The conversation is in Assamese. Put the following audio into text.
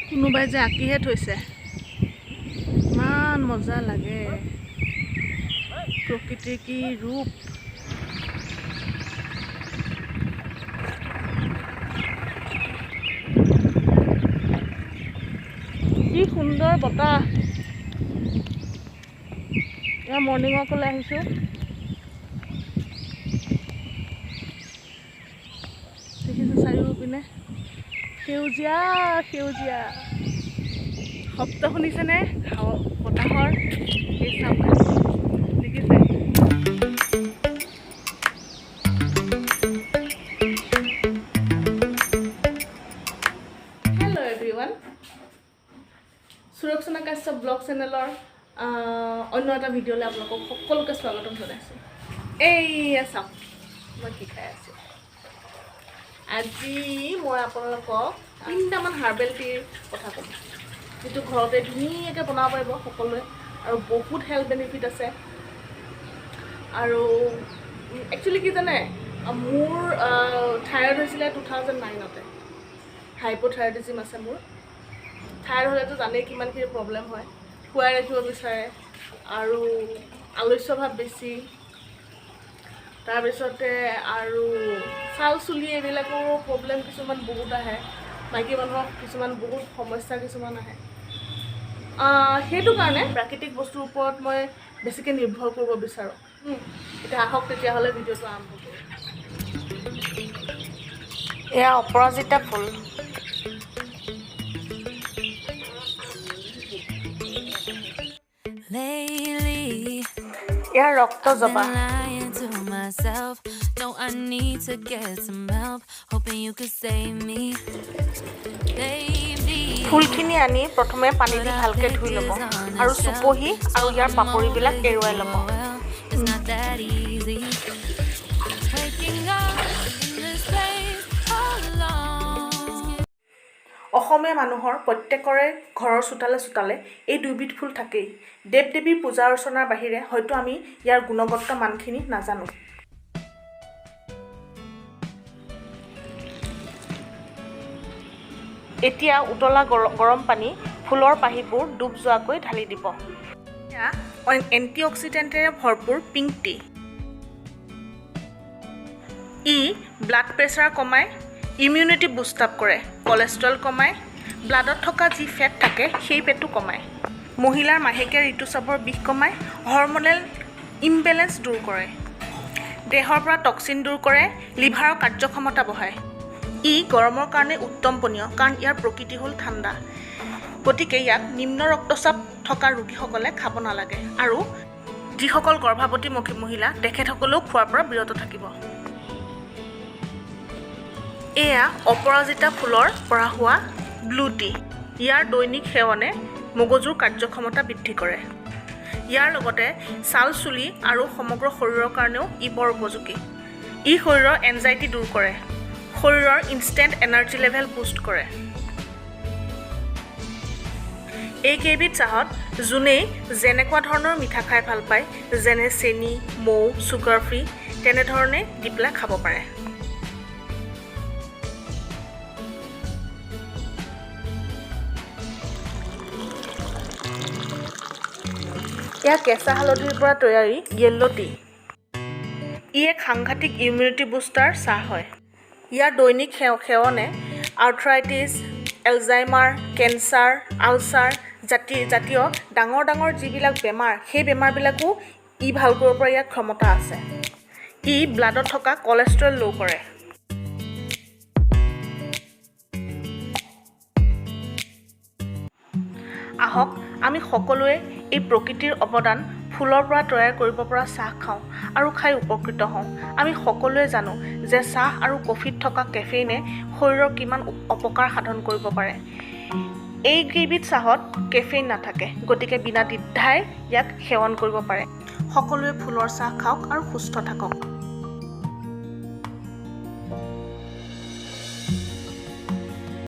কোনোবাই যে আঁকিহে থৈছে ইমান মজা লাগে প্ৰকৃতিৰ কি ৰূপ কি সুন্দৰ বতাহ এয়া মৰ্ণিং ৱাকলৈ আহিছোঁ দেখিছোঁ চাৰিওপিনে সেউজীয়া সেউজীয়া শব্দ শুনিছেনে বতাহৰ এই চাওক দেখিছে হেল্ল' এভৰিৱান সুৰক্ষণা কাশ্যপ ব্লগ চেনেলৰ অন্য এটা ভিডিঅ'লৈ আপোনালোকক সকলোকে স্বাগতম জনাইছোঁ এইয়া চাওক মই কি খাই আছোঁ আজি মই আপোনালোকক 3টামান হাৰ্বেল টিৰ কথা ক'ম যিটো ঘৰতে ধুনীয়াকৈ বনাব পাৰিব সকলোৱে আৰু বহুত হেল্থ বেনিফিট আছে আৰু একচুৱেলি কি জানে মোৰ থাইৰয়ড হৈছিলে 2009তে হাইপ'থাইৰয়ডিজিম আছে মোৰ থাইৰয়ড হ'লেতো জানেই কিমানখিনি প্ৰব্লেম হয় খুৱাই ৰাখিব বিচাৰে আৰু আলস্যভাৱ বেছি তাৰপিছতে আৰু ছাল চুলি এইবিলাকৰো প্ৰব্লেম কিছুমান বহুত আহে মাইকী মানুহৰ কিছুমান বহুত সমস্যা কিছুমান আহে সেইটো কাৰণে প্ৰাকৃতিক বস্তুৰ ওপৰত মই বেছিকৈ নিৰ্ভৰ কৰিব বিচাৰোঁ এতিয়া আহক তেতিয়াহ'লে ভিডিঅ'টো আৰম্ভ কৰোঁ এয়া অপৰাজিতা ফুল এয়া ৰক্ত জবা ফুলখিনি আনি প্ৰথমে পানী দি ভালকৈ ধুই ল'ব আৰু চুপহি আৰু ইয়াৰ পাপৰিবিলাক এৰুৱাই ল'ব অসমীয়া মানুহৰ প্ৰত্যেকৰে ঘৰৰ চোতালে চোতালে এই দুবিধ ফুল থাকেই দেৱ দেৱীৰ পূজা অৰ্চনাৰ বাহিৰে হয়তো আমি ইয়াৰ গুণগত মানখিনি নাজানো এতিয়া উতলা গৰম পানী ফুলৰ পাহিবোৰ ডুব যোৱাকৈ ঢালি দিব এয়া এণ্টি অক্সিডেণ্টেৰে ভৰপূৰ পিংক টি ই ব্লাড প্ৰেছাৰ কমায় ইমিউনিটি বুষ্ট আপ কৰে কলেষ্ট্ৰল কমায় ব্লাডত থকা যি ফেট থাকে সেই ফেটো কমায় মহিলাৰ মাহেকীয়া ঋতুস্ৰাৱৰ বিষ কমায় হৰমনেল ইমবেলেঞ্চ দূৰ কৰে দেহৰ পৰা টক্সিন দূৰ কৰে লিভাৰৰ কাৰ্যক্ষমতা বঢ়ায় ই গৰমৰ কাৰণে উত্তম পনীয় কাৰণ ইয়াৰ প্ৰকৃতি হ'ল ঠাণ্ডা গতিকে ইয়াক নিম্ন ৰক্তচাপ থকা ৰোগীসকলে খাব নালাগে আৰু যিসকল গৰ্ভৱতী মহিলা তেখেতসকলেও খোৱাৰ পৰা বিৰত থাকিব এয়া অপৰাজিতা ফুলৰ পৰা হোৱা ব্লু টি ইয়াৰ দৈনিক সেৱনে মগজুৰ কাৰ্যক্ষমতা বৃদ্ধি কৰে ইয়াৰ লগতে ছাল চুলি আৰু সমগ্ৰ শৰীৰৰ কাৰণেও ই বৰ উপযোগী ই শৰীৰৰ এনজাইটি দূৰ কৰে শৰীৰৰ ইনষ্টেণ্ট এনাৰ্জি লেভেল বুষ্ট কৰে এইকেইবিধ চাহত যোনেই যেনেকুৱা ধৰণৰ মিঠা খাই ভাল পায় যেনে চেনি মৌ চুগাৰ ফ্ৰী তেনেধৰণে দি পেলাই খাব পাৰে এয়া কেঁচা হালধিৰ পৰা তৈয়াৰী য়েল্লো টি ই এক সাংঘাতিক ইমিউনিটি বুষ্টাৰ চাহ হয় ইয়াৰ দৈনিক সেৱনে আৰ্থ্ৰাইটিছ এলজাইমাৰ কেঞ্চাৰ আলচাৰ জাতীয় ডাঙৰ ডাঙৰ যিবিলাক বেমাৰ সেই বেমাৰবিলাকো ই ভাল কৰিব পৰা ইয়াৰ ক্ষমতা আছে ই ব্লাডত থকা কলেষ্ট্ৰল ল' কৰে আহক আমি সকলোৱে এই প্ৰকৃতিৰ অৱদান ফুলৰ পৰা তৈয়াৰ কৰিব পৰা চাহ খাওঁ আৰু খাই উপকৃত হওঁ আমি সকলোৱে জানো যে চাহ আৰু কফিত থকা কেফেইনে শৰীৰৰ কিমান অপকাৰ সাধন কৰিব পাৰে এইকেইবিধ চাহত কেফেইন নাথাকে গতিকে বিনা দ্বিধাই ইয়াক সেৱন কৰিব পাৰে সকলোৱে ফুলৰ চাহ খাওক আৰু সুস্থ থাকক